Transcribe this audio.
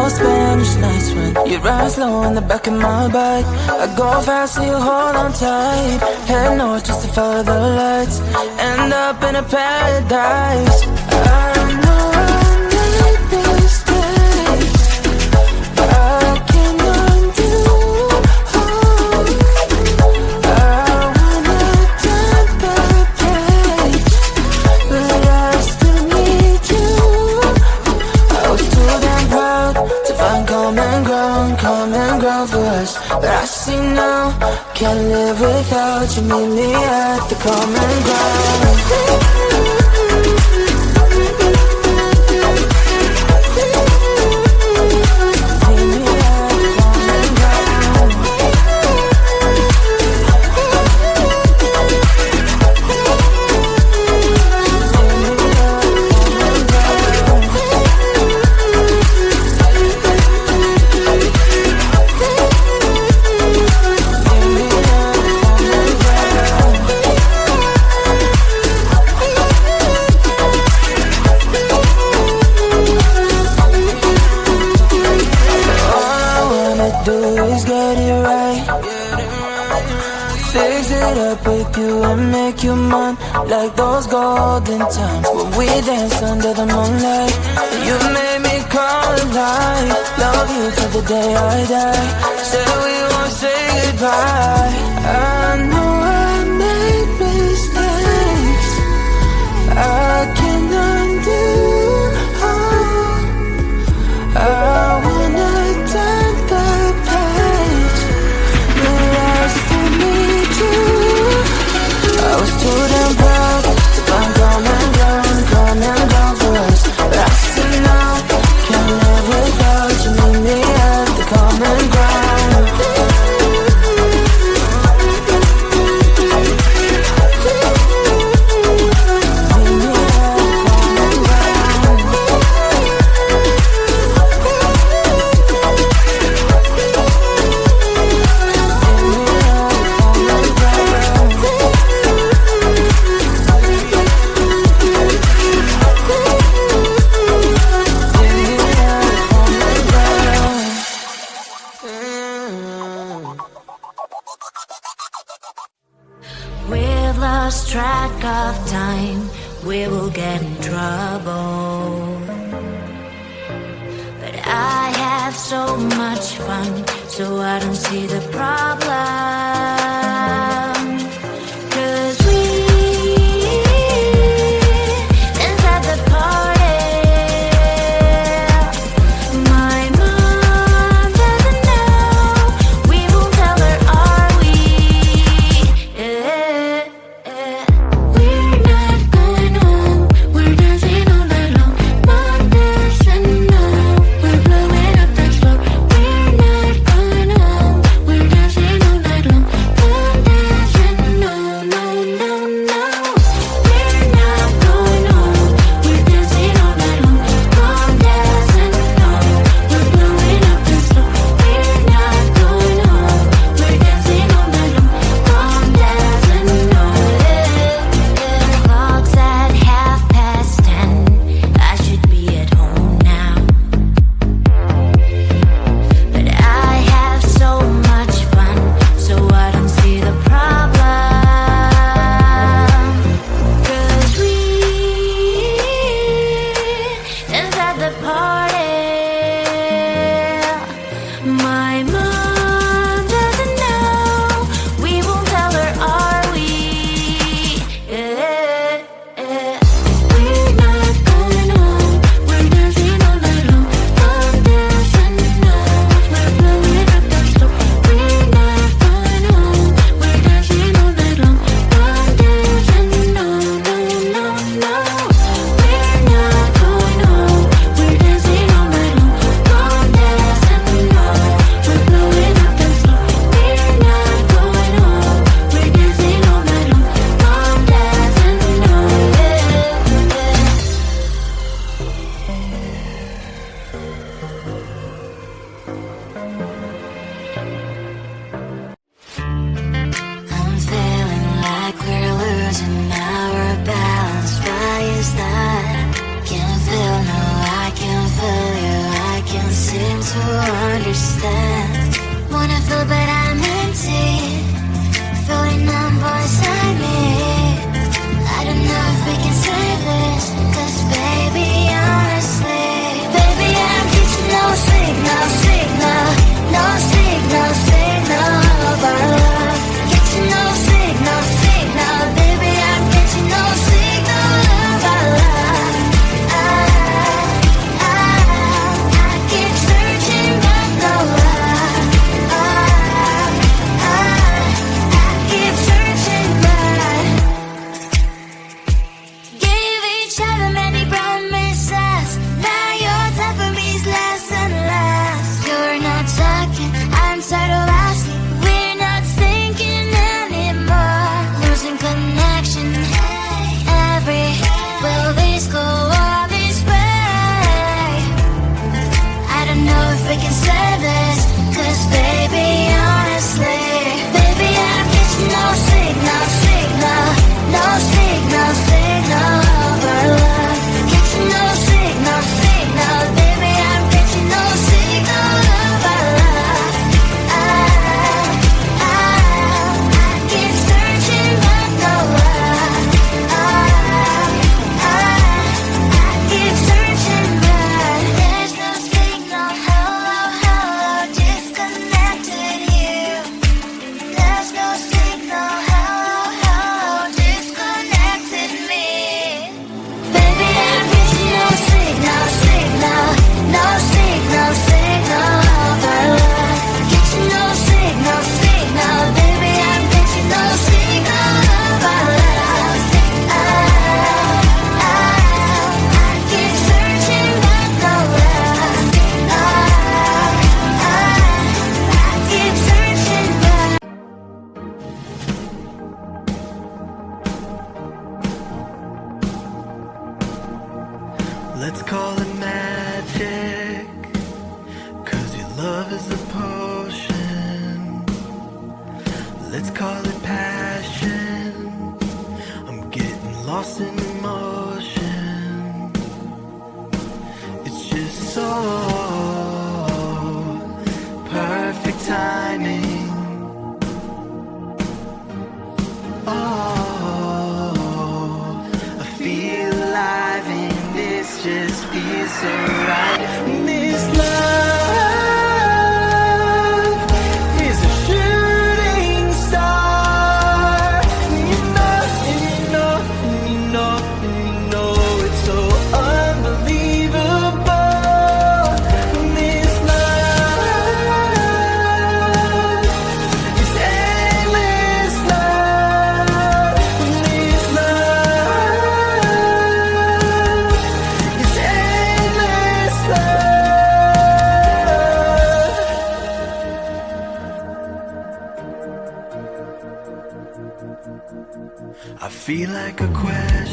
those Spanish nights when you ride slow in the back of my bike. I go fast so you hold on tight. Head north just to follow the lights. End up in a paradise. I know I made mistakes, but I can't undo. I wanna turn the page, but I still need you. I was too damn proud to find common ground for us. But I see now, can't live without you. Meet me at the common ground. Make you mine like those golden times when we danced under the moonlight. You made me come alive. Love you till the day I die. Said we won't say goodbye. I know I made mistakes, I can't undo. I wanna turn the page, but I still need you. I was too damn proud to find common ground for us. But I see now, can't live without you. Meet me at the common ground. We've lost track of time, we will get in trouble. But I have so much fun, so I don't see the problem. 'Cause we dance at the party. My mom doesn't know, we won't tell her, are we? Yeah. We're not going home, we're dancing all night long. Mom doesn't know, we're blowing up the floor. We're not going home, we're dancing all night long. to understand. Wanna feel but I'm empty, feeling numb inside me. I don't know if we can save this, 'cause baby, honestly, baby, I'm getting no signal, signal, no signal, signal of our love. Getting no signal, signal, baby, I'm getting no signal of our love. I keep searching but no love. I keep searching but gave each other many promises. Now your time for me's less and less. You're not talking, I'm tired of asking. We're not thinking anymore. Losing connection. Every will this go all this way? I don't know if we can save this, 'cause baby, honestly, baby, I'm getting no signal, signal, no signal, signal of our love. Getting no signal, signal, baby, I'm getting no signal of our love. I keep searching but no love. I keep searching but there's no signal. Hello, hello, disconnected you. There's no signal. Hello, hello, disconnected me. Baby, I'm getting no signal, signal, no signal, signal of our love. Getting no signal, signal, baby, I'm getting no signal of our love. I keep searching but no love. I keep searching but Let's call it magic, 'cause your love is a potion. Let's call it passion, I'm getting lost in emotion. It's just so perfect timing. Oh, I feel alive and this just feels so right. This love is a shooting star. You know, and you know, and you know, and you know it's so unbelievable. This love is endless love. This love is endless love. I feel like a question